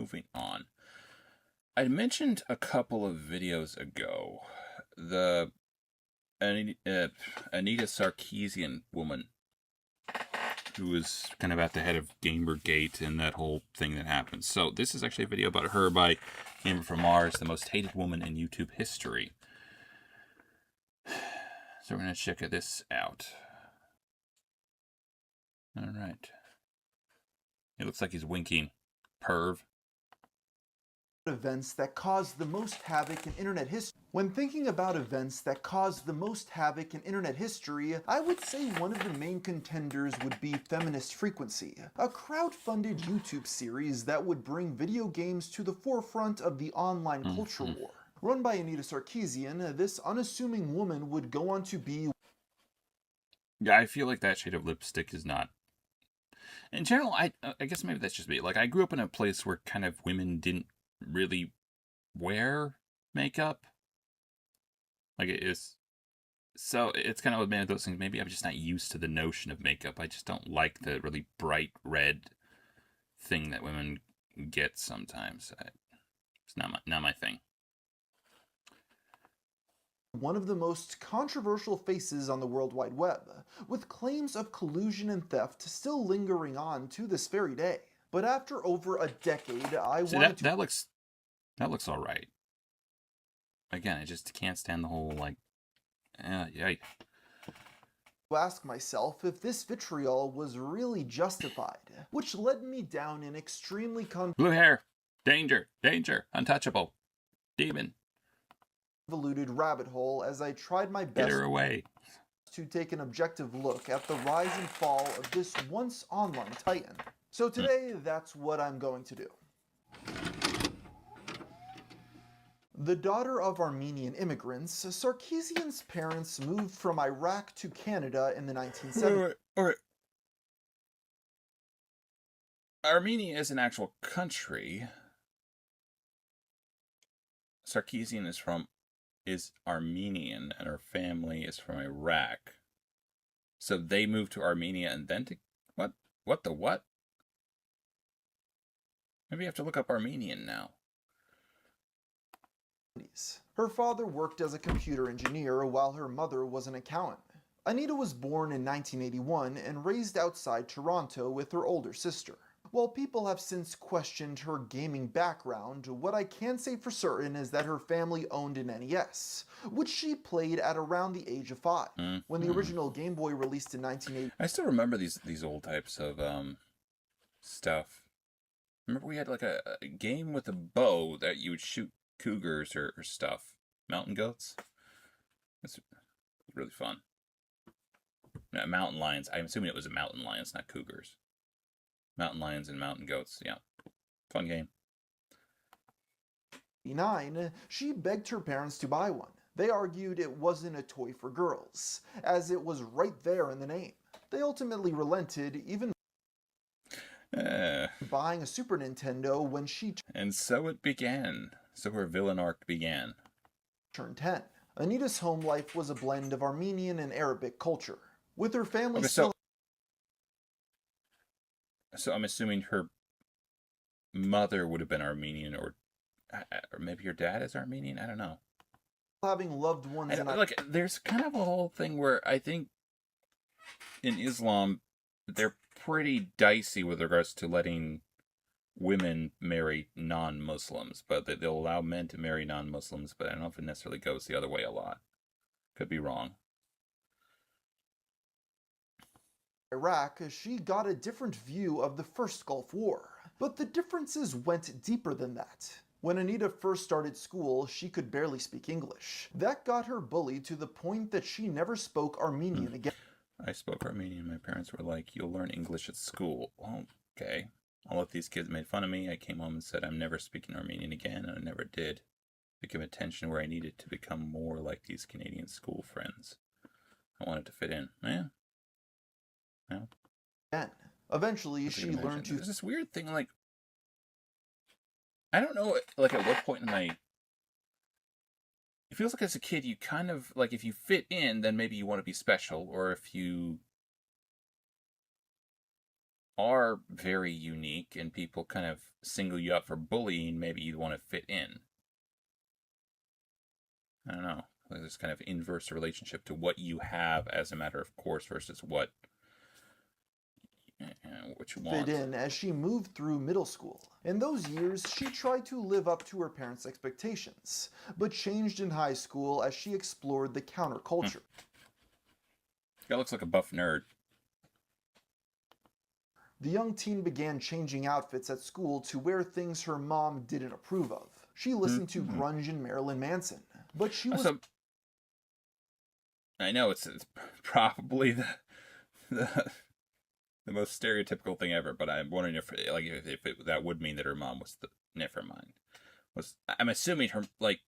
moving on. I mentioned a couple of videos ago the Anita Sarkisian woman who was kind of at the head of Gamergate and that whole thing that happened. So this is actually a video about her by Gamer from Mars, the most hated woman in YouTube history. So we're going to check this out. All right. It looks like he's winking. Perv. Events that caused the most havoc in internet history. When thinking about events that caused the most havoc in internet history, I would say one of the main contenders would be Feminist Frequency, a crowd-funded YouTube series that would bring video games to the forefront of the online culture war. Run by Anita Sarkisian, this unassuming woman would go on to be... Yeah, I feel like that shade of lipstick is not... In general, I guess maybe that's just me. Like, I grew up in a place where kind of women didn't really wear makeup. Like, it is... So, it's kind of one of those things. Maybe I'm just not used to the notion of makeup. I just don't like the really bright red thing that women get sometimes. It's not my thing. One of the most controversial faces on the World Wide Web, with claims of collusion and theft still lingering on to this very day. But after over a decade, I wanted to... That looks all right. Again, I just can't stand the whole, like, yeah. ask myself if this vitriol was really justified, which led me down an extremely blue hair, danger, untouchable, demon. convoluted rabbit hole as I tried my best Get her away. To take an objective look at the rise and fall of this once online titan. So today, that's what I'm going to do. The daughter of Armenian immigrants, Sarkisian's parents moved from Iraq to Canada in the 1970s. Wait. Armenia is an actual country. Sarkisian is Armenian, and her family is from Iraq. So they moved to Armenia and then to... What? Maybe I have to look up Armenian now. Her father worked as a computer engineer while her mother was an accountant. Anita was born in 1981 and raised outside Toronto with her older sister. While people have since questioned her gaming background, what I can say for certain is that her family owned an NES, which she played at around the age of 5. When the original Game Boy released in 1980... I still remember these old types of stuff. Remember we had like a game with a bow that you would shoot cougars or stuff. Mountain goats? That's really fun. Yeah, mountain lions. I'm assuming it was a mountain lions, not cougars. Mountain lions and mountain goats. Yeah. Fun game. 1989, she begged her parents to buy one. They argued it wasn't a toy for girls, as it was right there in the name. They ultimately relented, even buying a Super Nintendo when she and so it began. So her villain arc began. Turned 10. Anita's home life was a blend of Armenian and Arabic culture, with her family still... So I'm assuming her mother would have been Armenian, or maybe her dad is Armenian? I don't know. Having loved ones and... Look, there's kind of a whole thing where I think in Islam, they're pretty dicey with regards to letting women marry non-Muslims, but they'll allow men to marry non-Muslims, but I don't know if it necessarily goes the other way a lot. Could be wrong. Iraq, she got a different view of the First Gulf War, but the differences went deeper than that. When Anita first started school, she could barely speak English. That got her bullied to the point that she never spoke Armenian again. I spoke Armenian. My parents were like, "You'll learn English at school." Well, okay. All of these kids made fun of me. I came home and said, "I'm never speaking Armenian again," and I never did. Became attention where I needed to become more like these Canadian school friends. I wanted to fit in. Yeah. Eventually, she learned to... There's this weird thing, like... I don't know, like, at what point in my... It feels like as a kid, you kind of... Like, if you fit in, then maybe you want to be special, or if you... are very unique and people kind of single you out for bullying, maybe you want to fit in. I don't know. There's this kind of inverse relationship to what you have as a matter of course versus what you Fit want. in as she moved through middle school. In those years, she tried to live up to her parents' expectations, but changed in high school as she explored the counterculture. Guy looks like a buff nerd. The young teen began changing outfits at school to wear things her mom didn't approve of. She listened to grunge and Marilyn Manson, but she was... I know it's probably the most stereotypical thing ever, but I'm wondering if that would mean that her mom was the... Never mind. I'm assuming her, like,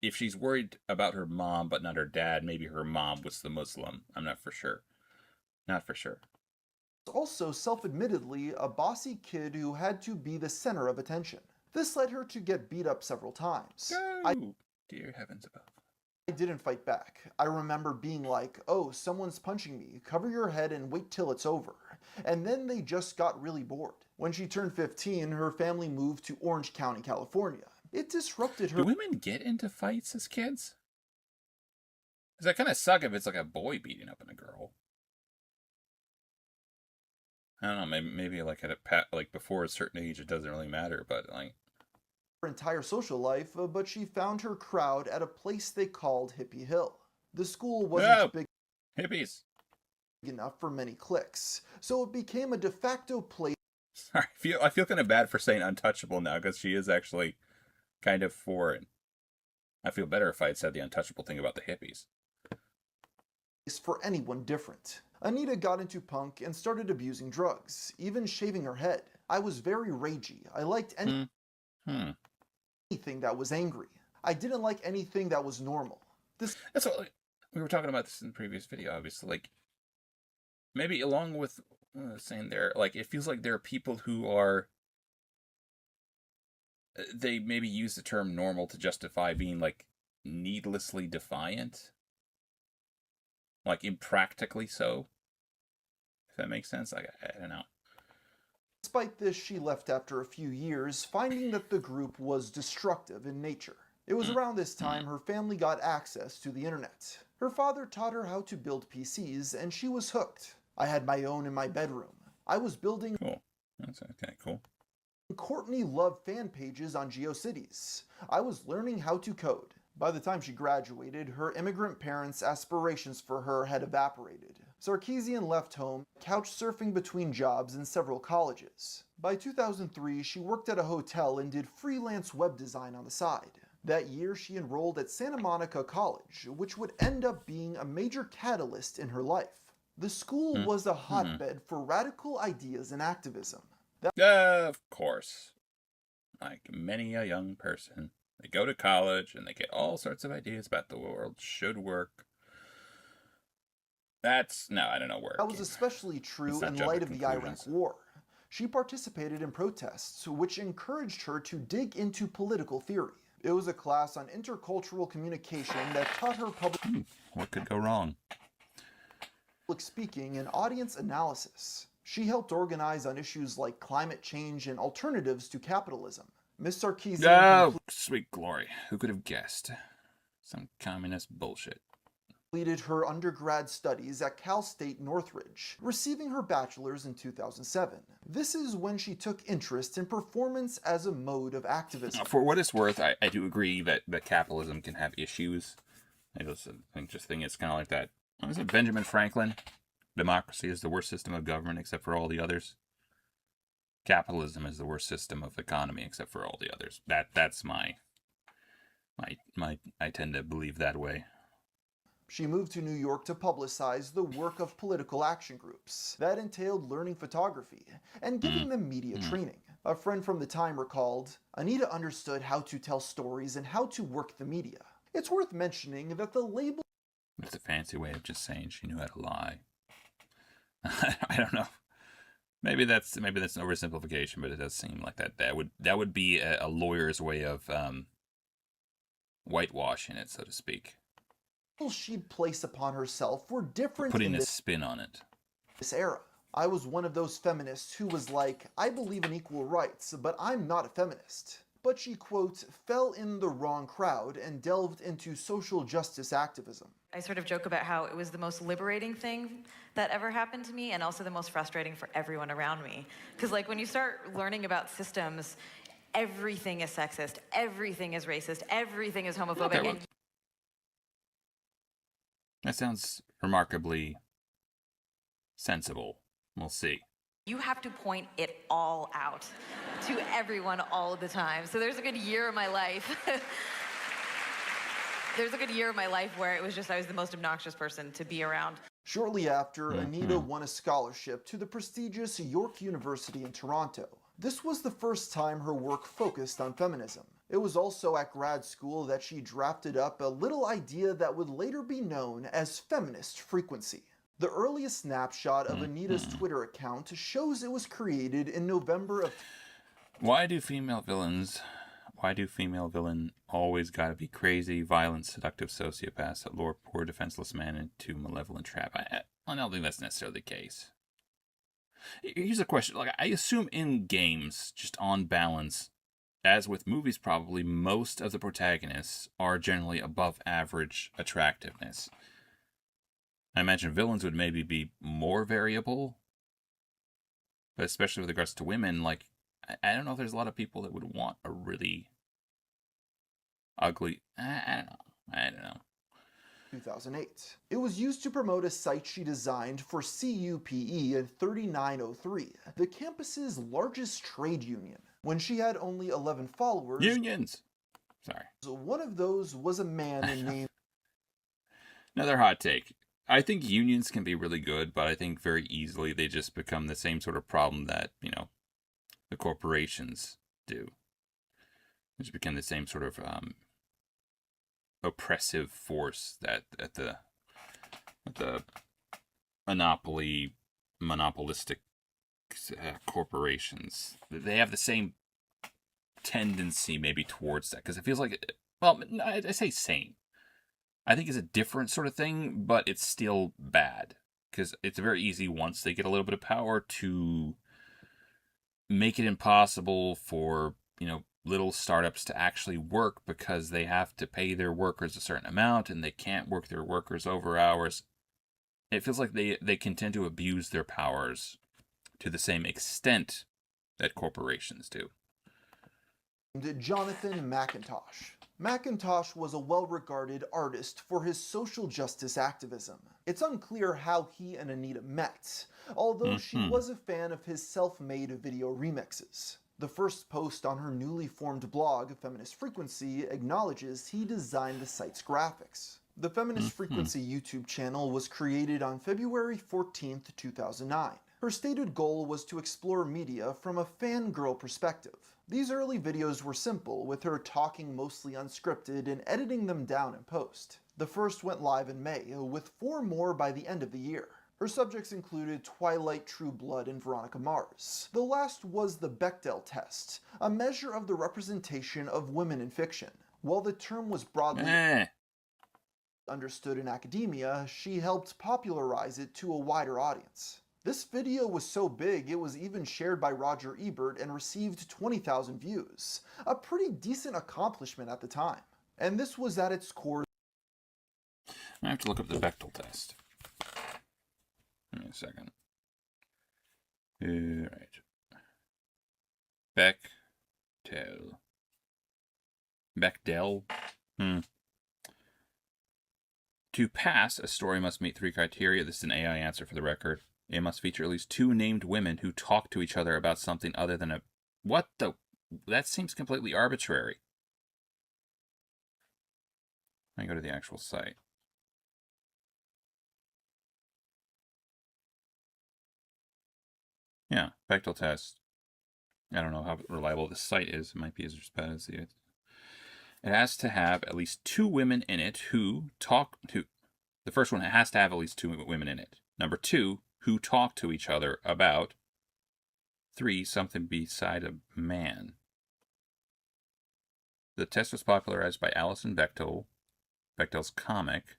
if she's worried about her mom but not her dad, maybe her mom was the Muslim. I'm not for sure. Not for sure. Also self-admittedly a bossy kid who had to be the center of attention. This led her to get beat up several times. Dear heavens above. I didn't fight back. I remember being like, oh, someone's punching me, cover your head and wait till it's over. And then they just got really bored. When she turned 15, her family moved to Orange County, California. It disrupted her... Do women get into fights as kids? Does that kind of suck if it's like a boy beating up on a girl? I don't know, maybe like like before a certain age it doesn't really matter, but like... her entire social life, but she found her crowd at a place they called Hippie Hill. The school wasn't big hippies enough for many cliques, so it became a de facto place. Sorry, I feel kind of bad for saying untouchable now, because she is actually kind of foreign. I feel better if I had said the untouchable thing about the hippies. For anyone different. Anita got into punk and started abusing drugs, even shaving her head. I was very ragey. I liked anything that was angry. I didn't like anything that was normal. That's what we were talking about this in the previous video, obviously. Like, maybe along with saying there, like, it feels like there are people who are... They maybe use the term normal to justify being, like, needlessly defiant. Like, impractically so. If that makes sense. Like, I don't know. Despite this, she left after a few years, finding that the group was destructive in nature. It was around this time her family got access to the internet. Her father taught her how to build PCs, and she was hooked. I had my own in my bedroom. I was building... Cool. That's okay, cool. Courtney loved fan pages on GeoCities. I was learning how to code. By the time she graduated, her immigrant parents' aspirations for her had evaporated. Sarkisian left home, couch surfing between jobs in several colleges. By 2003, she worked at a hotel and did freelance web design on the side. That year, she enrolled at Santa Monica College, which would end up being a major catalyst in her life. The school was a hotbed for radical ideas and activism. Of course. Like many a young person. They go to college and they get all sorts of ideas about the world should work. No, I don't know where. That was especially true in light of the Iraq War. She participated in protests, which encouraged her to dig into political theory. It was a class on intercultural communication that taught her what could go wrong? Public speaking and audience analysis. She helped organize on issues like climate change and alternatives to capitalism. Miss Sarkisian... Oh, sweet glory. Who could have guessed? Some communist bullshit. Completed her undergrad studies at Cal State Northridge, receiving her bachelor's in 2007. This is when she took interest in performance as a mode of activism. For what it's worth, I do agree that capitalism can have issues. I just think it's kind of like that. What is it, Benjamin Franklin? Democracy is the worst system of government except for all the others. Capitalism is the worst system of economy except for all the others. That's my I tend to believe that way. She moved to New York to publicize the work of political action groups. That entailed learning photography and giving them media training. A friend from the time recalled, Anita understood how to tell stories and how to work the media. It's worth mentioning that the label... It's a fancy way of just saying she knew how to lie. I don't know. Maybe that's an oversimplification, but it does seem like that would be a lawyer's way of whitewashing it, so to speak. She'd place upon herself were different putting a spin on it. This era. I was one of those feminists who was like, I believe in equal rights, but I'm not a feminist. But she, quote, fell in the wrong crowd and delved into social justice activism. I sort of joke about how it was the most liberating thing that ever happened to me and also the most frustrating for everyone around me. Because, like, when you start learning about systems, everything is sexist, everything is racist, everything is homophobic. Okay, well, that sounds remarkably sensible. We'll see. You have to point it all out to everyone all the time. So there's a good year of my life. There's a good year of my life where it was just I was the most obnoxious person to be around. Shortly after, Anita won a scholarship to the prestigious York University in Toronto. This was the first time her work focused on feminism. It was also at grad school that she drafted up a little idea that would later be known as feminist frequency. The earliest snapshot of Anita's Twitter account shows it was created in November of... Why do female villain always gotta be crazy, violent, seductive sociopaths that lure poor defenseless man into malevolent trap? I don't think that's necessarily the case. Here's a question. Like, I assume in games, just on balance, as with movies probably, most of the protagonists are generally above average attractiveness. I imagine villains would maybe be more variable, but especially with regards to women, like, I don't know if there's a lot of people that would want a really ugly... I don't know. 2008. It was used to promote a site she designed for CUPE in 3903, the campus's largest trade union. When she had only 11 followers... Unions! Sorry. One of those was a man named... Another hot take. I think unions can be really good, but I think very easily they just become the same sort of problem that, the corporations do. They just become the same sort of oppressive force that the monopolistic corporations, they have the same tendency maybe towards that, because it feels like, well, I say same. I think it's a different sort of thing, but it's still bad, because it's very easy once they get a little bit of power to make it impossible for, little startups to actually work, because they have to pay their workers a certain amount and they can't work their workers over hours. It feels like they can tend to abuse their powers to the same extent that corporations do. Jonathan McIntosh. McIntosh was a well-regarded artist for his social justice activism. It's unclear how he and Anita met, although she was a fan of his self-made video remixes. The first post on her newly formed blog, Feminist Frequency, acknowledges he designed the site's graphics. The Feminist Frequency YouTube channel was created on February 14th, 2009. Her stated goal was to explore media from a fangirl perspective. These early videos were simple, with her talking mostly unscripted and editing them down in post. The first went live in May, with 4 more by the end of the year. Her subjects included Twilight, True Blood, and Veronica Mars. The last was the Bechdel test, a measure of the representation of women in fiction. While the term was broadly understood in academia, she helped popularize it to a wider audience. This video was so big it was even shared by Roger Ebert and received 20,000 views, a pretty decent accomplishment at the time. And this was at its core. I have to look up the Bechdel test. Give me a second. Right. Bechdel. To pass, a story must meet 3 criteria. This is an AI answer for the record. It must feature at least 2 named women who talk to each other about something other than a... What the... That seems completely arbitrary. Let me go to the actual site. Yeah, Bechdel test. I don't know how reliable this site is. It might be as bad as it. It has to have at least 2 women in it who talk to... The first one, it has to have at least 2 women in it. Number 2, who talk to each other about. 3, something beside a man. The test was popularized by Alison Bechdel, Bechdel's comic,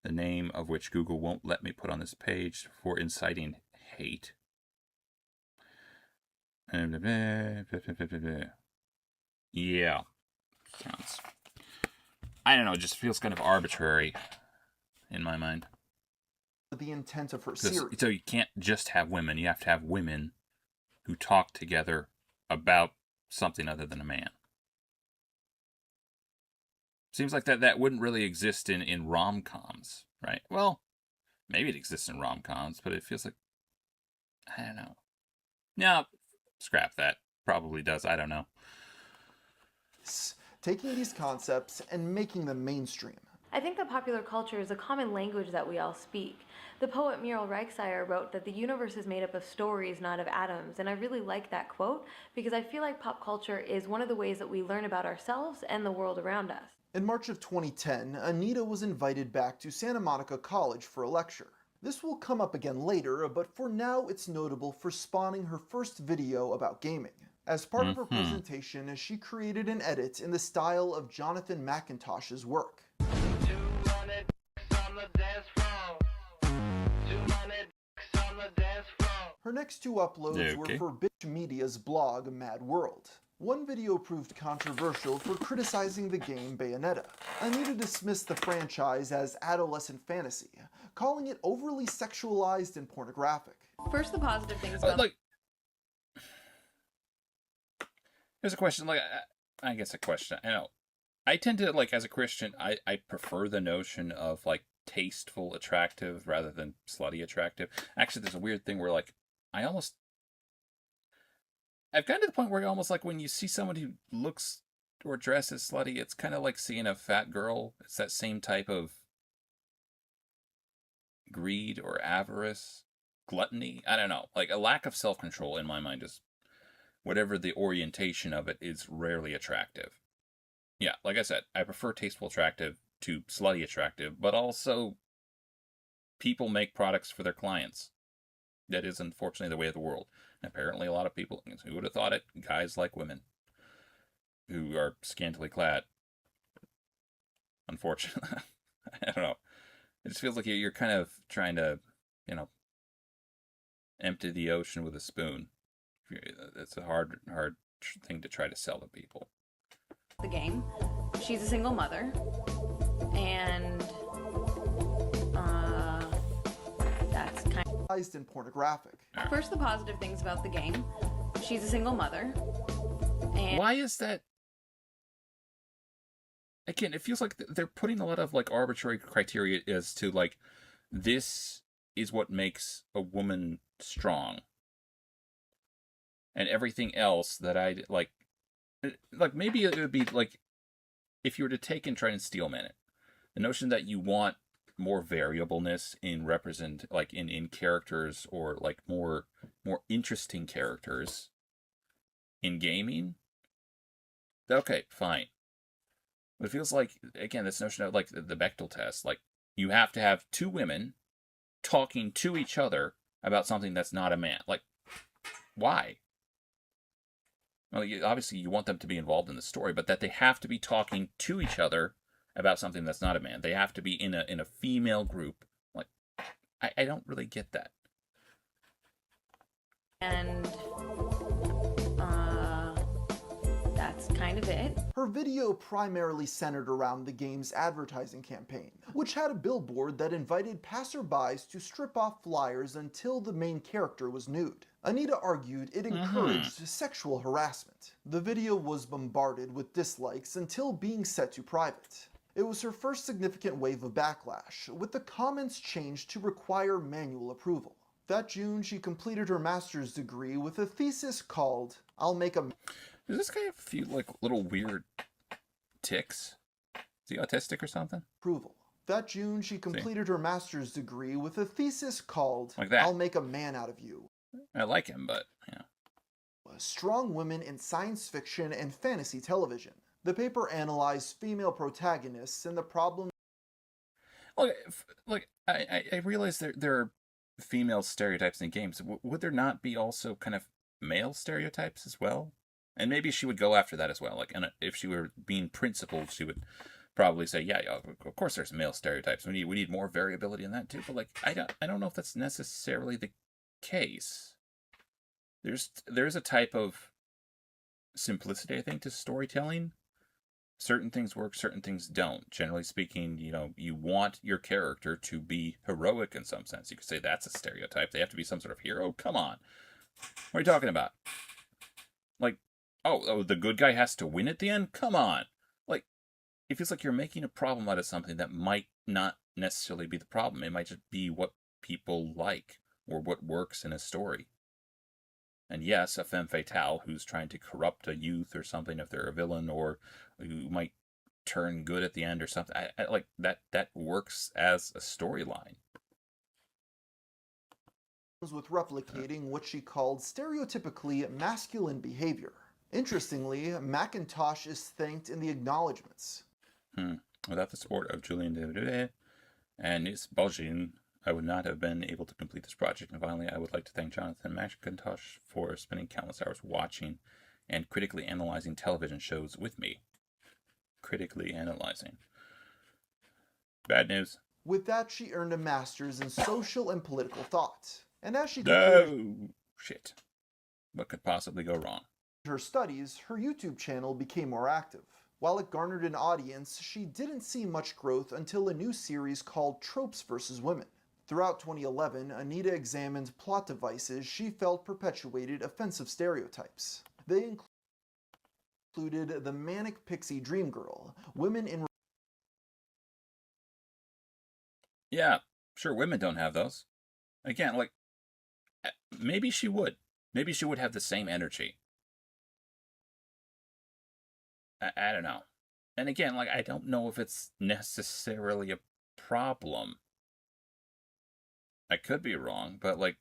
the name of which Google won't let me put on this page, for inciting hate. Yeah. Sounds. I don't know, it just feels kind of arbitrary in my mind. The intent of her series. So you can't just have women, you have to have women who talk together about something other than a man. Seems like that wouldn't really exist in rom-coms, right? Well, maybe it exists in rom-coms, but it feels like, I don't know. No, scrap that. Probably does, I don't know. Taking these concepts and making them mainstream. I think that popular culture is a common language that we all speak. The poet Muriel Reichsire wrote that the universe is made up of stories, not of atoms, and I really like that quote because I feel like pop culture is one of the ways that we learn about ourselves and the world around us. In March of 2010, Anita was invited back to Santa Monica College for a lecture. This will come up again later, but for now it's notable for spawning her first video about gaming. As part of her presentation, she created an edit in the style of Jonathan McIntosh's work. Her next two uploads were for Bitch Media's blog Mad World. One video proved controversial for criticizing the game Bayonetta. Anita dismissed the franchise as adolescent fantasy, calling it overly sexualized and pornographic. First, the positive things about here's a question, I guess a question. I know. I tend to, as a Christian, I prefer the notion of, tasteful attractive rather than slutty attractive. Actually, there's a weird thing where, I've gotten to the point where almost when you see someone who looks or dresses slutty, it's kind of like seeing a fat girl. It's that same type of greed or avarice, gluttony. I don't know. A lack of self-control in my mind is, whatever the orientation of it, is rarely attractive. Yeah, like I said, I prefer tasteful attractive to slutty attractive, but also people make products for their clients. That is unfortunately the way of the world. And apparently a lot of people, who would have thought it, guys like women who are scantily clad. Unfortunately. I don't know. It just feels like you're kind of trying to, empty the ocean with a spoon. It's a hard thing to try to sell to people. the game. She's a single mother, and that's kind of and pornographic. First, the positive things about the game. She's a single mother. And why is that? Again, it feels like they're putting a lot of arbitrary criteria as to this is what makes a woman strong, and everything else that I like maybe it would be if you were to take and try and steelman it, the notion that you want more variableness in in characters, or more interesting characters in gaming. Okay, fine. But it feels like, again, this notion of the Bechdel test, you have to have two women talking to each other about something that's not a man. Why? Well, obviously you want them to be involved in the story, but that they have to be talking to each other about something that's not a man. They have to be in a female group. I don't really get that. and that's kind of it. Her video primarily centered around the game's advertising campaign, which had a billboard that invited passerbys to strip off flyers until the main character was nude. Anita argued it encouraged sexual harassment. The video was bombarded with dislikes until being set to private. It was her first significant wave of backlash, with the comments changed to require manual approval. That June, she completed her master's degree with a thesis called "I'll Make a..." Does this guy have a few little weird tics? Is he autistic or something? Approval. That June, she completed her master's degree with a thesis called that. "I'll Make a Man Out of You." I like him, but yeah. Strong women in science fiction and fantasy television. The paper analyzed female protagonists and the problem. I realize there are female stereotypes in games. Would there not be also kind of male stereotypes as well? And maybe she would go after that as well. And if she were being principled, she would probably say, yeah, of course there's male stereotypes. We need more variability in that too. But I don't know if that's necessarily the case, there's a type of simplicity, I think, to storytelling. Certain things work, certain things don't. Generally speaking, you want your character to be heroic in some sense. You could say that's a stereotype. They have to be some sort of hero. Come on. What are you talking about? Like, oh, the good guy has to win at the end? Come on. Like, it feels like you're making a problem out of something that might not necessarily be the problem. It might just be what people like or what works in a story. And yes, a femme fatale who's trying to corrupt a youth or something, if they're a villain, or who might turn good at the end or something. I like that works as a storyline. With replicating what she called stereotypically masculine behavior. Interestingly, Macintosh is thanked in the acknowledgments. Without the support of Julian Devereaux and Nis Balgin, I would not have been able to complete this project. And finally, I would like to thank Jonathan Macintosh for spending countless hours watching and critically analyzing television shows with me. Critically analyzing. Bad news. With that, she earned a master's in social and political thought. And as she shit. What could possibly go wrong? Her studies, her YouTube channel became more active. While it garnered an audience, she didn't see much growth until a new series called Tropes vs. Women. Throughout 2011, Anita examined plot devices she felt perpetuated offensive stereotypes. They included the manic pixie dream girl, women in... Yeah, sure, women don't have those. Again, like, maybe she would. Maybe she would have the same energy. I don't know. And again, like, I don't know if it's necessarily a problem. I could be wrong, but like...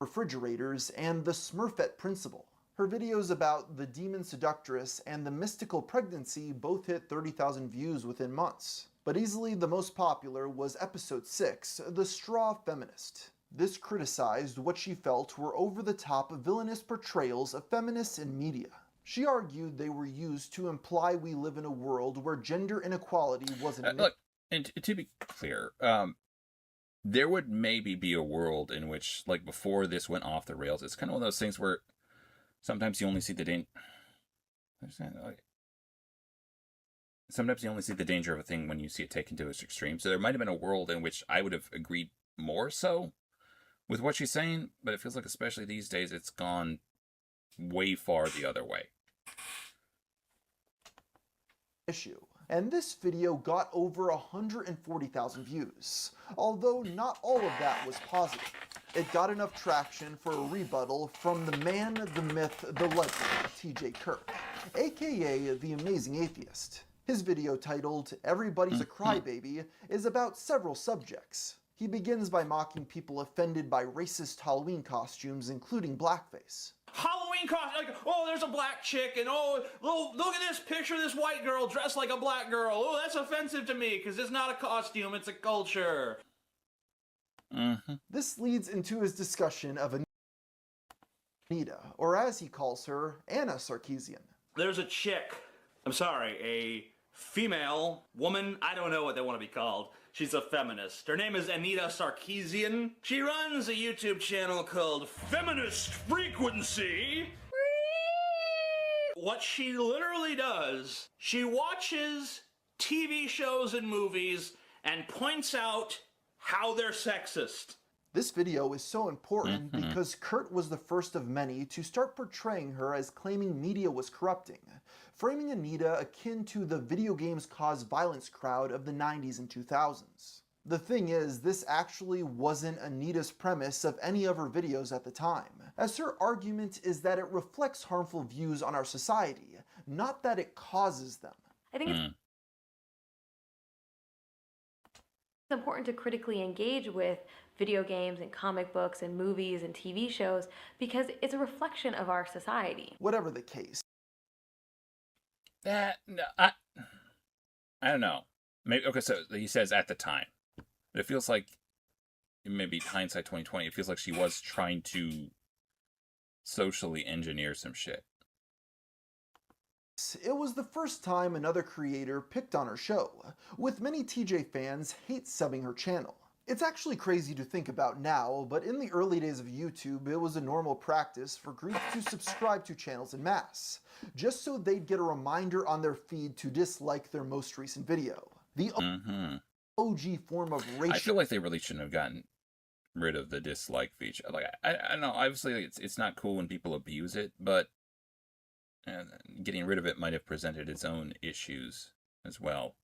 refrigerators and the Smurfette principle. Her videos about the demon seductress and the mystical pregnancy both hit 30,000 views within months. But easily the most popular was episode 6, The Straw Feminist. This criticized what she felt were over-the-top villainous portrayals of feminists in media. She argued they were used to imply we live in a world where gender inequality wasn't... look, and to be clear, there would maybe be a world in which, like, before this went off the rails, it's kind of one of those things where sometimes you only see the danger. Sometimes you only see the danger of a thing when you see it taken to its extreme. So there might have been a world in which I would have agreed more so with what she's saying, but it feels like, especially these days, it's gone way far the other way. Issue. And this video got over 140,000 views, although not all of that was positive. It got enough traction for a rebuttal from the man, the myth, the legend, T.J. Kirk, aka The Amazing Atheist. His video titled, Everybody's a Crybaby, is about several subjects. He begins by mocking people offended by racist Halloween costumes, including blackface. Halloween costume, like, oh, there's a black chick, and oh, look at this picture of this white girl dressed like a black girl. Oh, that's offensive to me, because it's not a costume, it's a culture. This leads into his discussion of Anita, or as he calls her, Anita Sarkisian. There's a chick, a female woman, I don't know what they want to be called. She's a feminist. Her name is Anita Sarkisian. She runs a YouTube channel called Feminist Frequency. What she literally does, she watches TV shows and movies and points out how they're sexist. This video is so important because Kurt was the first of many to start portraying her as claiming media was corrupting, framing Anita akin to the video games cause violence crowd of the 90s and 2000s. The thing is, this actually wasn't Anita's premise of any of her videos at the time, as her argument is that it reflects harmful views on our society, not that it causes them. I think it's important to critically engage with video games and comic books and movies and TV shows because it's a reflection of our society. Whatever the case. I don't know. Maybe, okay, so he says at the time. It feels like, maybe hindsight 2020, it feels like she was trying to socially engineer some shit. It was the first time another creator picked on her show, with many TJ fans hate subbing her channel. It's actually crazy to think about now, but in the early days of YouTube, it was a normal practice for groups to subscribe to channels en masse, just so they'd get a reminder on their feed to dislike their most recent video. The Mm-hmm. OG form of I racial feel like they really shouldn't have gotten rid of the dislike feature. Like, I don't know. Obviously, it's not cool when people abuse it, but getting rid of it might have presented its own issues as well.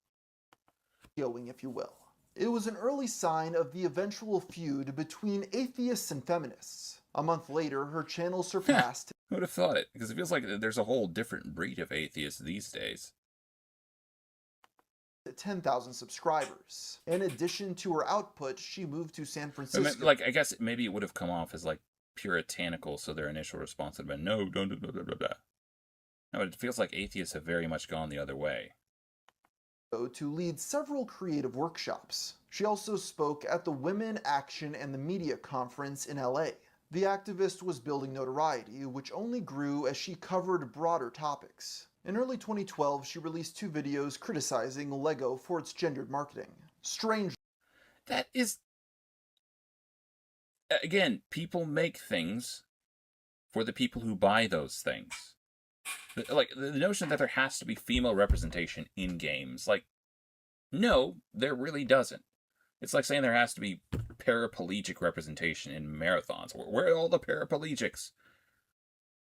showing, if you will. It was an early sign of the eventual feud between atheists and feminists. A month later, her channel surpassed Who would have thought it? Because it feels like there's a whole different breed of atheists these days. 10,000 subscribers. In addition to her output, she moved to San Francisco. Like, I guess maybe it would have come off as like puritanical, so their initial response would have been, no, don't, blah, blah, blah, blah. No, it feels like atheists have very much gone the other way. To lead several creative workshops. She also spoke at the Women, Action, and the Media Conference in LA. The activist was building notoriety, which only grew as she covered broader topics. In early 2012, she released 2 videos criticizing Lego for its gendered marketing. Strange. That is... Again, people make things for the people who buy those things. Like, the notion that there has to be female representation in games, like, no, there really doesn't. It's like saying there has to be paraplegic representation in marathons. Where are all the paraplegics?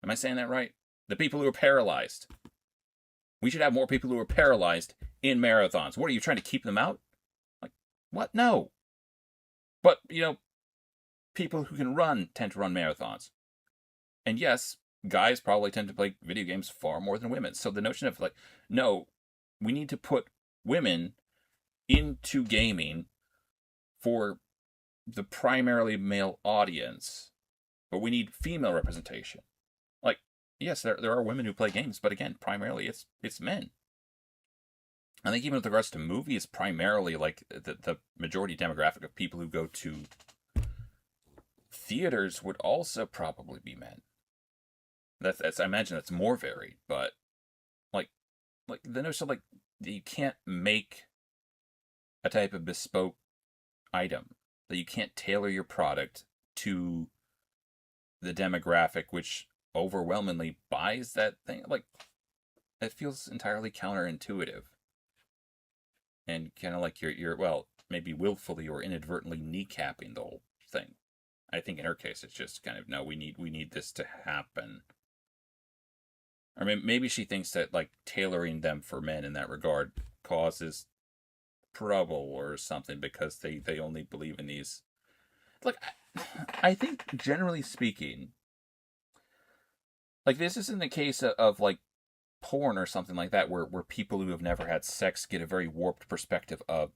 Am I saying that right? The people who are paralyzed. We should have more people who are paralyzed in marathons. What, are you trying to keep them out? Like, what? No. But, people who can run tend to run marathons. And yes, guys probably tend to play video games far more than women. So the notion of, like, no, we need to put women into gaming for the primarily male audience, but we need female representation. Like, yes, there are women who play games, but again, primarily it's men. I think even with regards to movies, primarily, like, the majority demographic of people who go to theaters would also probably be men. That's I imagine that's more varied, but like the notion of, like, you can't make a type of bespoke item, that you can't tailor your product to the demographic which overwhelmingly buys that thing. Like, it feels entirely counterintuitive, and kind of like you're well, maybe willfully or inadvertently kneecapping the whole thing. I think in her case, it's just kind of, no, we need this to happen. Or maybe she thinks that, like, tailoring them for men in that regard causes trouble or something, because they only believe in these. Like, I think, generally speaking, like, this isn't the case of like, porn or something like that, where people who have never had sex get a very warped perspective of,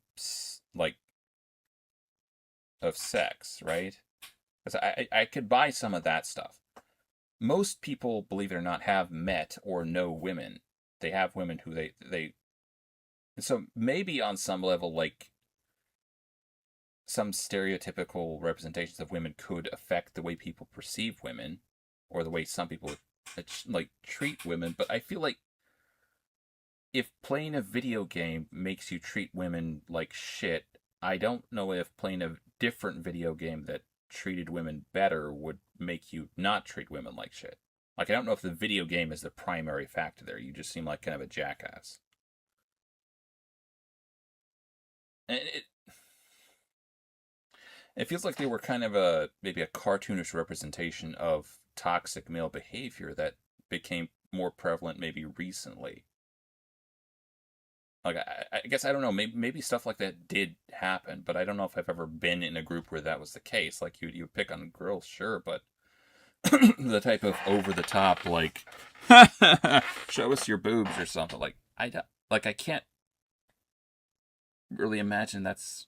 like, of sex, right? Because I could buy some of that stuff. Most people, believe it or not, have met or know women. They have women who they so maybe on some level, like, some stereotypical representations of women could affect the way people perceive women, or the way some people, like, treat women. But I feel like if playing a video game makes you treat women like shit, I don't know if playing a different video game that treated women better would make you not treat women like shit. Like, I don't know if the video game is the primary factor there. You just seem like kind of a jackass. And it feels like they were kind of maybe a cartoonish representation of toxic male behavior that became more prevalent maybe recently. Like, I guess, I don't know, maybe stuff like that did happen, but I don't know if I've ever been in a group where that was the case. Like, you pick on girls, sure, but the type of over-the-top, like, show us your boobs or something, like, I can't really imagine that's...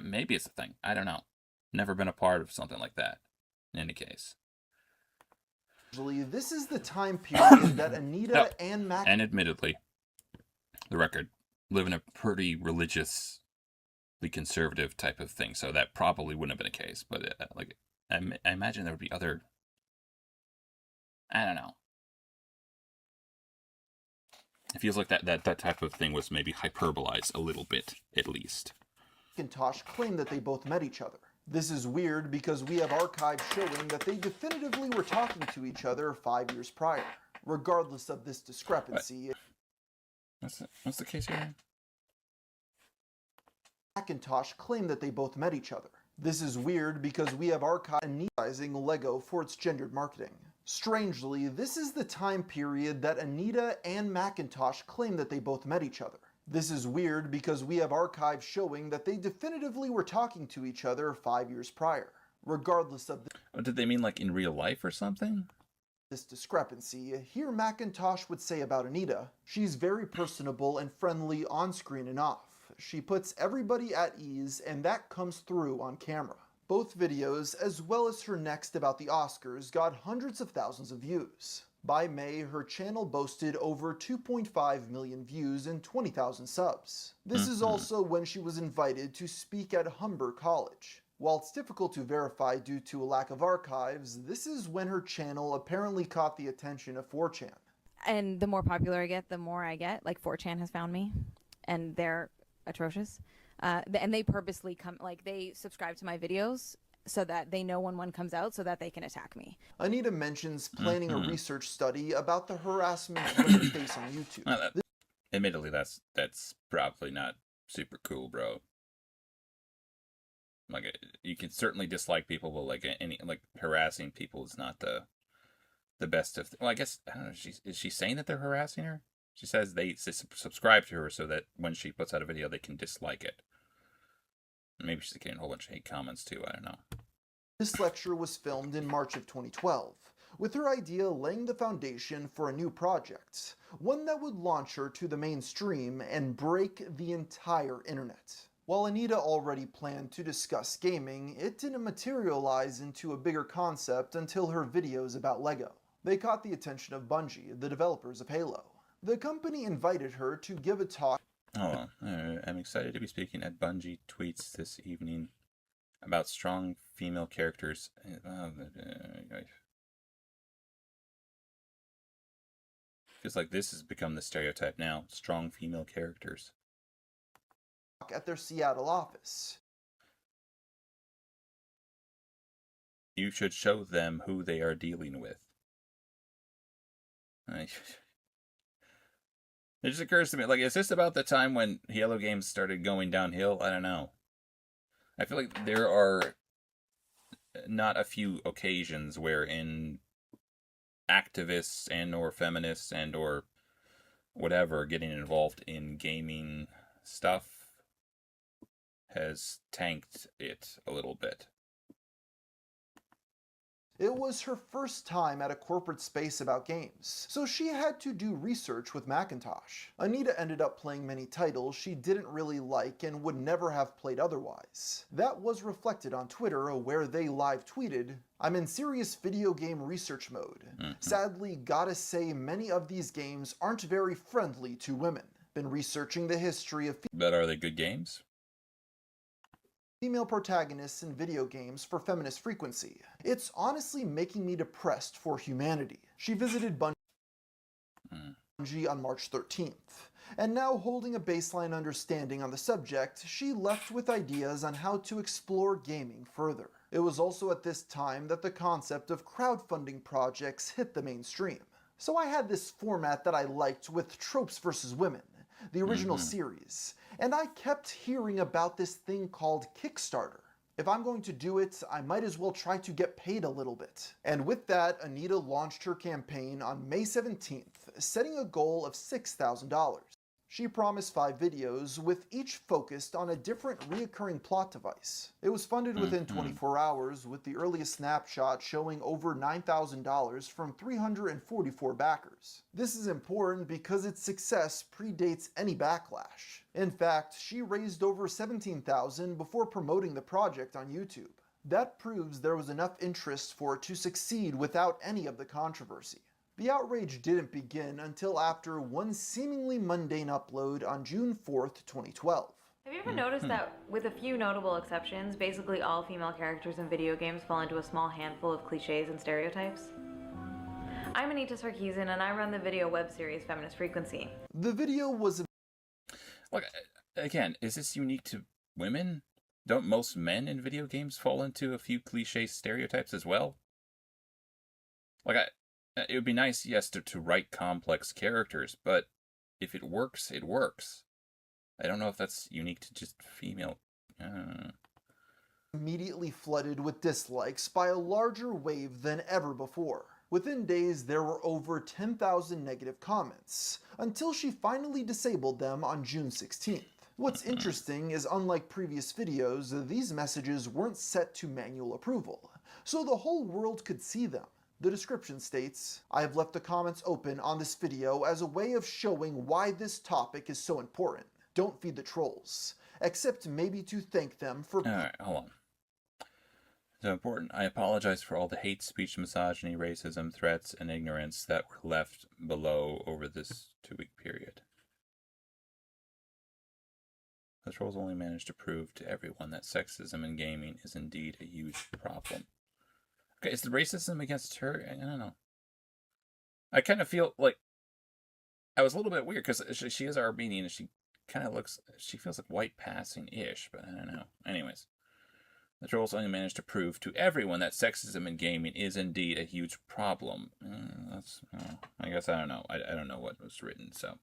Maybe it's a thing. I don't know. Never been a part of something like that, in any case. This is the time period that Anita and Mac... And admittedly, the record, live in a pretty religiously conservative type of thing, so that probably wouldn't have been a case. But like, I imagine there would be other... I don't know. It feels like that type of thing was maybe hyperbolized a little bit, at least. Macintosh claim that they both met each other. This is weird because we have archives showing that they definitively were talking to each other 5 years prior. Regardless of this discrepancy, What's the case here? Macintosh claim that they both met each other. This is weird because we have archives anitizing Lego for its gendered marketing. Strangely, this is the time period that Anita and Macintosh claim that they both met each other. This is weird because we have archives showing that they definitively were talking to each other 5 years prior. Regardless of Did they mean like in real life or something? this discrepancy, here Macintosh would say about Anita, she's very personable and friendly on screen and off. She puts everybody at ease, and that comes through on camera. Both videos, as well as her next about the Oscars, got hundreds of thousands of views. By May, her channel boasted over 2.5 million views and 20,000 subs. This is also when she was invited to speak at Humber College. While it's difficult to verify due to a lack of archives, this is when her channel apparently caught the attention of 4chan. And the more popular I get, the more I get. Like 4chan has found me, and they're atrocious. And they purposely they subscribe to my videos so that they know when one comes out so that they can attack me. Anita mentions planning a research study about the harassment women face on YouTube. Admittedly, that's probably not super cool, bro. Like, you can certainly dislike people, but like harassing people is not the best of. Well, I guess I don't know. Is she saying that they're harassing her? She says they subscribe to her so that when she puts out a video, they can dislike it. Maybe she's getting a whole bunch of hate comments too. I don't know. This lecture was filmed in March of 2012, with her idea laying the foundation for a new project, one that would launch her to the mainstream and break the entire internet. While Anita already planned to discuss gaming, it didn't materialize into a bigger concept until her videos about Lego. They caught the attention of Bungie, the developers of Halo. The company invited her to give a talk. I'm excited to be speaking at Bungie Tweets this evening about strong female characters. Feels like this has become the stereotype now. Strong female characters. At their Seattle office. You should show them who they are dealing with. It just occurs to me, like, is this about the time when Halo games started going downhill? I don't know. I feel like there are not a few occasions wherein activists and or feminists and or whatever getting involved in gaming stuff has tanked it a little bit. It was her first time at a corporate space about games, so she had to do research with Macintosh. Anita ended up playing many titles she didn't really like and would never have played otherwise. That was reflected on Twitter, where they live tweeted, "I'm in serious video game research mode. Sadly, gotta say many of these games aren't very friendly to women. Been researching the history of But are they good games? female protagonists in video games for feminist frequency. It's honestly making me depressed for humanity." She visited Bungie on March 13th, and now holding a baseline understanding on the subject, she left with ideas on how to explore gaming further. It was also at this time that the concept of crowdfunding projects hit the mainstream. So I had this format that I liked with Tropes vs. Women, the original series, and I kept hearing about this thing called Kickstarter. If I'm going to do it, I might as well try to get paid a little bit. And with that, Anita launched her campaign on May 17th, setting a goal of $6,000. She promised 5 videos, with each focused on a different reoccurring plot device. It was funded within 24 hours, with the earliest snapshot showing over $9,000 from 344 backers. This is important because its success predates any backlash. In fact, she raised over $17,000 before promoting the project on YouTube. That proves there was enough interest for it to succeed without any of the controversy. The outrage didn't begin until after one seemingly mundane upload on June 4th, 2012. Have you ever noticed that, with a few notable exceptions, basically all female characters in video games fall into a small handful of cliches and stereotypes? I'm Anita Sarkisian, and I run the video web series Feminist Frequency. The video was Look, again, is this unique to women? don't most men in video games fall into a few cliche stereotypes as well? Like, it would be nice, yes, to write complex characters, but if it works, it works. I don't know if that's unique to just female. Immediately flooded with dislikes by a larger wave than ever before. Within days, there were over 10,000 negative comments, until she finally disabled them on June 16th. What's interesting is, unlike previous videos, these messages weren't set to manual approval, so the whole world could see them. The description states, "I have left the comments open on this video as a way of showing why this topic is so important. Don't feed the trolls, except maybe to thank them for..." Alright, hold on. So important. I apologize for all the hate speech, misogyny, racism, threats, and ignorance that were left below over this 2-week period. The trolls only managed to prove to everyone that sexism in gaming is indeed a huge problem. Okay, is the racism against her? I don't know. I kind of feel like I was a little bit weird because she is Armenian and she kind of looks, she feels like white passing-ish, but I don't know. Anyways, the trolls only managed to prove to everyone that sexism in gaming is indeed a huge problem. I guess I don't know. I don't know what was written, so.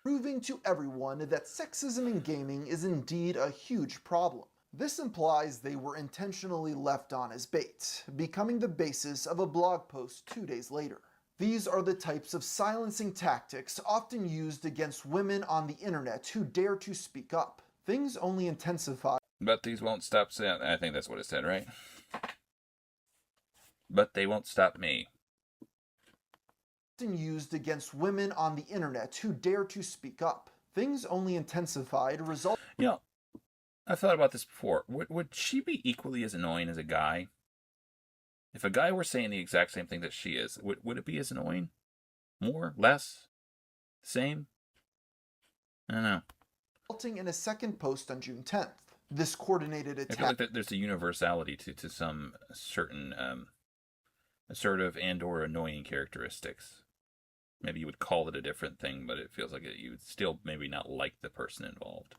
Proving to everyone that sexism in gaming is indeed a huge problem. This implies they were intentionally left on as bait, becoming the basis of a blog post 2 days later. These are the types of silencing tactics often used against women on the internet who dare to speak up. Things only intensify. But these won't stop saying, I think that's what it said, right? But they won't stop me. Often used against women on the internet who dare to speak up. Things only intensified, result. You know, I've thought about this before. Would she be equally as annoying as a guy? If a guy were saying the exact same thing that she is, would it be as annoying? More? Less? Same? I don't know. Resulting in a second post on June 10th. This coordinated attack. I feel like there's a universality to some certain assertive and or annoying characteristics. Maybe you would call it a different thing, but it feels like you would still maybe not like the person involved.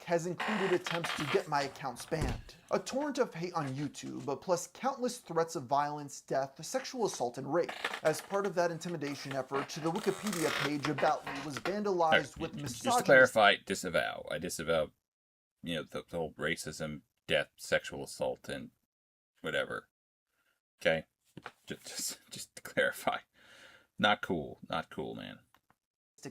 Has included attempts to get my accounts banned. A torrent of hate on YouTube, plus countless threats of violence, death, sexual assault, and rape. As part of that intimidation effort, the Wikipedia page about me was vandalized with misogyny. Just to clarify, disavow. I disavow, the whole racism, death, sexual assault, and whatever. Okay? Just to clarify. Not cool. Not cool, man.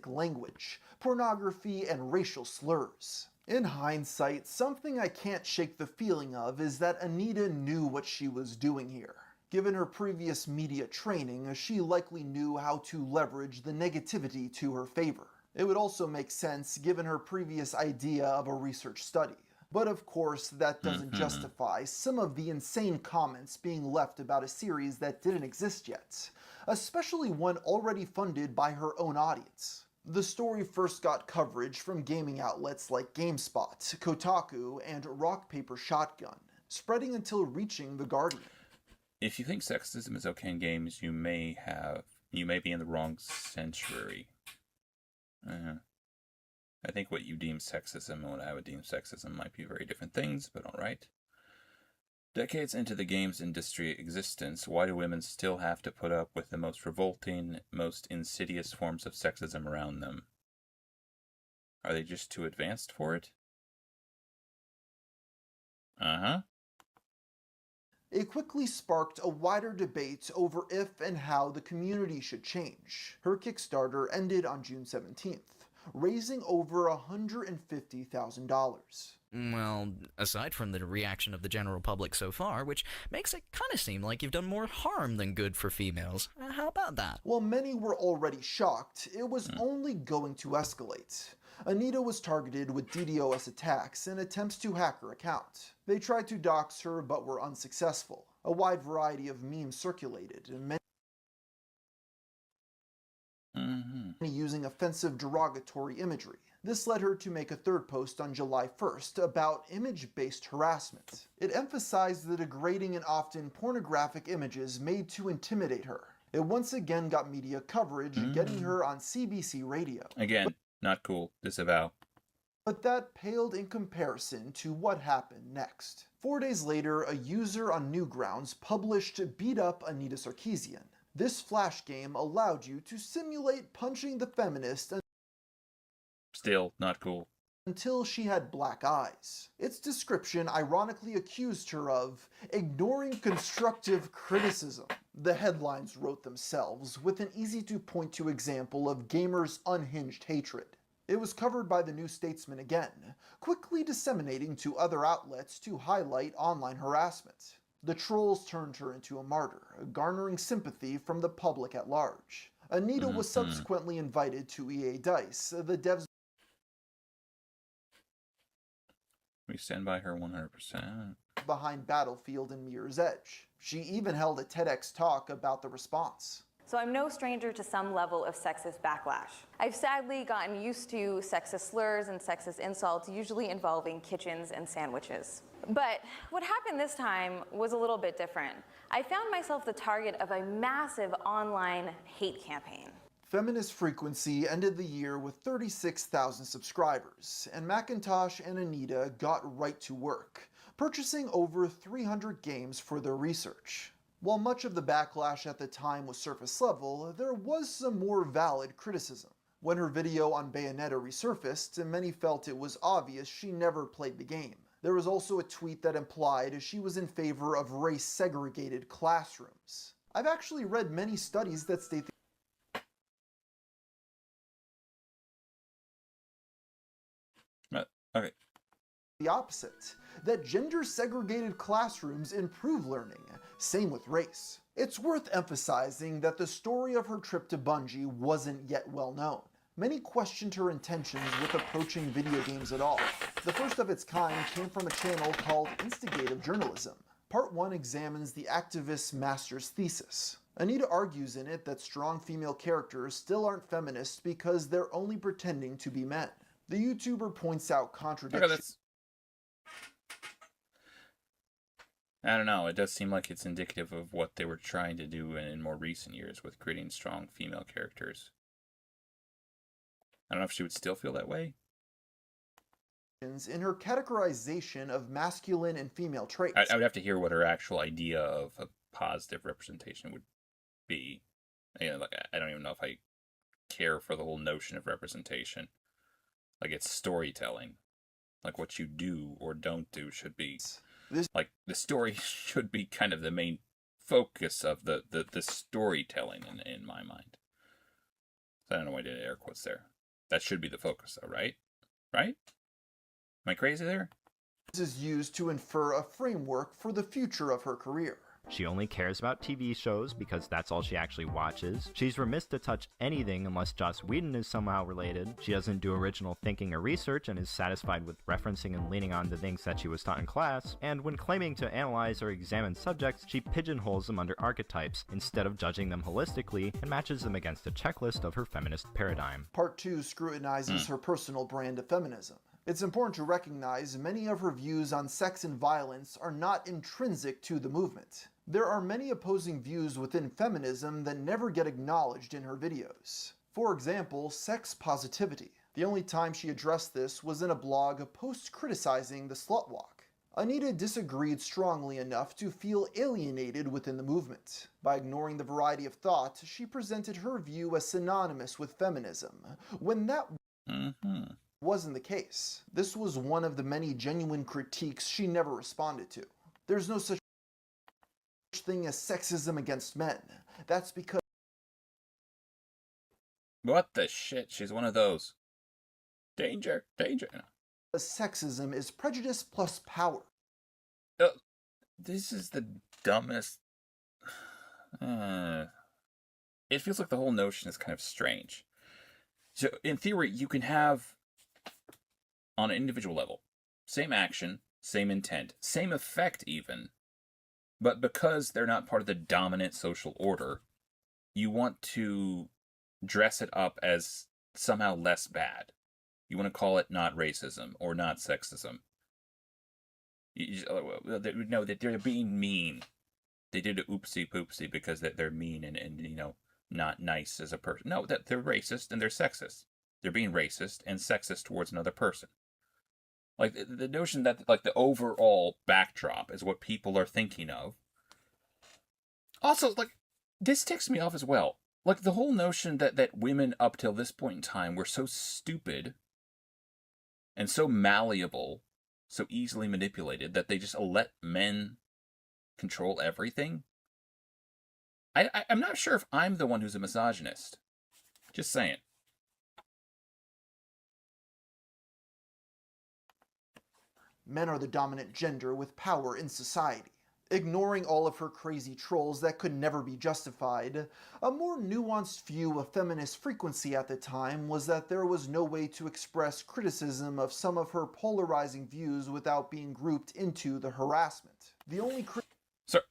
Language, pornography, and racial slurs. In hindsight, something I can't shake the feeling of is that Anita knew what she was doing here. Given her previous media training, she likely knew how to leverage the negativity to her favor. It would also make sense given her previous idea of a research study. But of course, that doesn't justify some of the insane comments being left about a series that didn't exist yet, especially one already funded by her own audience. The story first got coverage from gaming outlets like GameSpot, Kotaku, and Rock Paper Shotgun, spreading until reaching The Guardian. If you think sexism is okay in games, you may be in the wrong century. I think what you deem sexism and what I would deem sexism might be very different things, but alright. Decades into the games industry existence, why do women still have to put up with the most revolting, most insidious forms of sexism around them? Are they just too advanced for it? It quickly sparked a wider debate over if and how the community should change. Her Kickstarter ended on June 17th, raising over $150,000. Well, aside from the reaction of the general public so far, which makes it kind of seem like you've done more harm than good for females. How about that? While many were already shocked, it was only going to escalate. Anita was targeted with DDoS attacks and attempts to hack her account. They tried to dox her but were unsuccessful. A wide variety of memes circulated, and many using offensive derogatory imagery. This led her to make a third post on July 1st about image-based harassment. It emphasized the degrading and often pornographic images made to intimidate her. It once again got media coverage, getting her on CBC radio. Again, not cool. Disavow. But that paled in comparison to what happened next. 4 days later, a user on Newgrounds published Beat Up Anita Sarkisian. This flash game allowed you to simulate punching the feminist Still not cool. until she had black eyes. Its description ironically accused her of ignoring constructive criticism. The headlines wrote themselves, with an easy-to-point-to example of gamers' unhinged hatred. It was covered by the New Statesman again, quickly disseminating to other outlets to highlight online harassment. The trolls turned her into a martyr, garnering sympathy from the public at large. Anita was subsequently invited to EA Dice, the devs We stand by her 100%. behind Battlefield and Mirror's Edge. She even held a TEDx talk about the response. So I'm no stranger to some level of sexist backlash. I've sadly gotten used to sexist slurs and sexist insults, usually involving kitchens and sandwiches. But what happened this time was a little bit different. I found myself the target of a massive online hate campaign. Feminist Frequency ended the year with 36,000 subscribers, and Macintosh and Anita got right to work, purchasing over 300 games for their research. While much of the backlash at the time was surface level, there was some more valid criticism. When her video on Bayonetta resurfaced, many felt it was obvious she never played the game. There was also a tweet that implied she was in favor of race-segregated classrooms. I've actually read many studies that state Okay. the opposite, that gender-segregated classrooms improve learning, same with race. It's worth emphasizing that the story of her trip to Bungie wasn't yet well known. Many questioned her intentions with approaching video games at all. The first of its kind came from a channel called Instigative Journalism. Part 1 examines the activist's master's thesis. Anita argues in it that strong female characters still aren't feminists because they're only pretending to be men. The YouTuber points out contradictions. I don't know, it does seem like it's indicative of what they were trying to do in more recent years with creating strong female characters. I don't know if she would still feel that way. In her categorization of masculine and female traits. I would have to hear what her actual idea of a positive representation would be. You know, like, I don't even know if I care for the whole notion of representation. Like, it's storytelling. Like, what you do or don't do should be... Like, the story should be kind of the main focus of the storytelling in my mind. So I don't know why I did air quotes there. That should be the focus, though, right? Right? Am I crazy there? This is used to infer a framework for the future of her career. She only cares about TV shows because that's all she actually watches. She's remiss to touch anything unless Joss Whedon is somehow related. She doesn't do original thinking or research and is satisfied with referencing and leaning on the things that she was taught in class. And when claiming to analyze or examine subjects, she pigeonholes them under archetypes instead of judging them holistically and matches them against a checklist of her feminist paradigm. Part 2 scrutinizes her personal brand of feminism. It's important to recognize many of her views on sex and violence are not intrinsic to the movement. There are many opposing views within feminism that never get acknowledged in her videos. For example, sex positivity. The only time she addressed this was in a blog post criticizing the slut walk. Anita disagreed strongly enough to feel alienated within the movement. By ignoring the variety of thought, she presented her view as synonymous with feminism, when that wasn't the case. This was one of the many genuine critiques she never responded to. There's no such thing as sexism against men. That's because... What the shit? She's one of those. Danger, danger. sexism is prejudice plus power. This is the dumbest... It feels like the whole notion is kind of strange. So, in theory, you can have, on an individual level, same action, same intent, same effect even, but because they're not part of the dominant social order, you want to dress it up as somehow less bad. You want to call it not racism or not sexism. No, that they're being mean. They did a oopsie poopsie because they're mean and you know, not nice as a person. No, that they're racist and they're sexist. They're being racist and sexist towards another person. Like the notion that like the overall backdrop is what people are thinking of. Also, like, this ticks me off as well. Like the whole notion that women up till this point in time were so stupid and so malleable, so easily manipulated that they just let men control everything. I'm not sure if I'm the one who's a misogynist. Just saying. Men are the dominant gender with power in society. Ignoring all of her crazy trolls that could never be justified, a more nuanced view of feminist frequency at the time was that there was no way to express criticism of some of her polarizing views without being grouped into the harassment. The only So,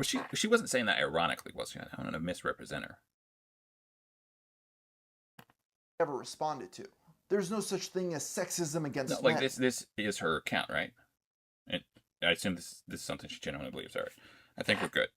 she wasn't saying that ironically, was she? I don't want to misrepresent her. ever responded to. There's no such thing as sexism against No, like men. this is her account, right? And I assume this is something she genuinely believes. All right, I think we're good.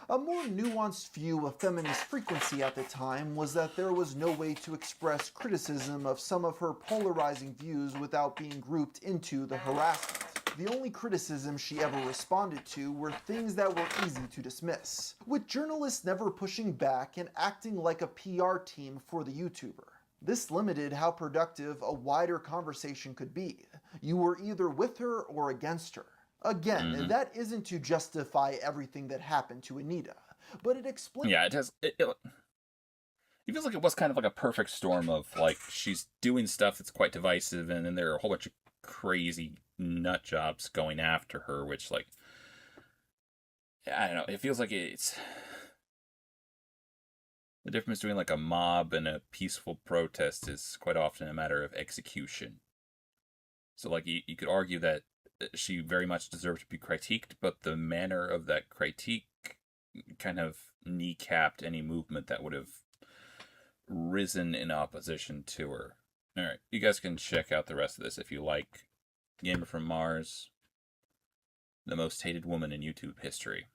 A more nuanced view of feminist frequency at the time was that there was no way to express criticism of some of her polarizing views without being grouped into the harassment. The only criticism she ever responded to were things that were easy to dismiss, with journalists never pushing back and acting like a PR team for the YouTuber. This limited how productive a wider conversation could be. You were either with her or against her. Again, that isn't to justify everything that happened to Anita, but it explains... Yeah, it has... It feels like it was kind of like a perfect storm of, like, she's doing stuff that's quite divisive, and then there are a whole bunch of crazy nut jobs going after her, which, like... I don't know, it feels like it's... The difference between, like, a mob and a peaceful protest is quite often a matter of execution. So, like, you could argue that she very much deserved to be critiqued, but the manner of that critique kind of kneecapped any movement that would have risen in opposition to her. Alright, you guys can check out the rest of this if you like. Gamer from Mars, the most hated woman in YouTube history.